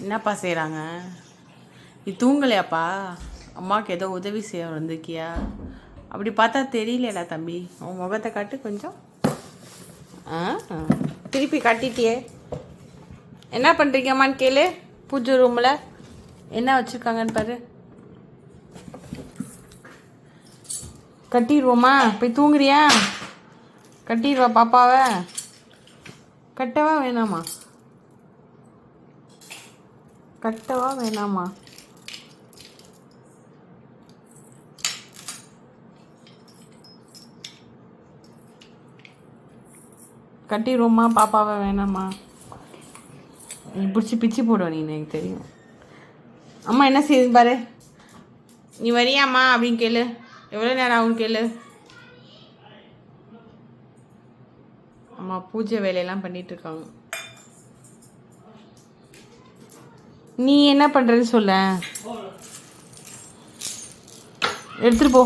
என்னப்பா செய்கிறாங்க? நீ தூங்கலையாப்பா? அம்மாவுக்கு ஏதோ உதவி செய்ய வந்திருக்கியா? அப்படி பார்த்தா தெரியலடா தம்பி. உன் முகத்தை காட்டு கொஞ்சம். திருப்பி காட்டிட்டியே. என்ன பண்ணுறீங்கம்மான்னு கேளு. பூஜை ரூமில் என்ன வச்சுருக்காங்கன்னு பாரு. கட்டிடுவோமா? போய் தூங்குறியா? கட்டிடுவா பாப்பாவை. கட்டவா வேணாமா? கட்டவா வேணாமா? கட்டிடுவோமா பாப்பாவை? வேணாமா? நீ பிடிச்சி பிச்சு போடுவ நீ, எனக்கு தெரியும். அம்மா என்ன செய்யுது பாரு. நீ வரியாம்மா அப்படின்னு கேளு. எவ்வளோ நேரம் ஆகும் கேளு. அம்மா பூஜை வேலையெல்லாம் பண்ணிகிட்ருக்காங்க. நீ என்ன பண்ணுறன்னு சொல்ல. எடுத்துகிட்டு போ.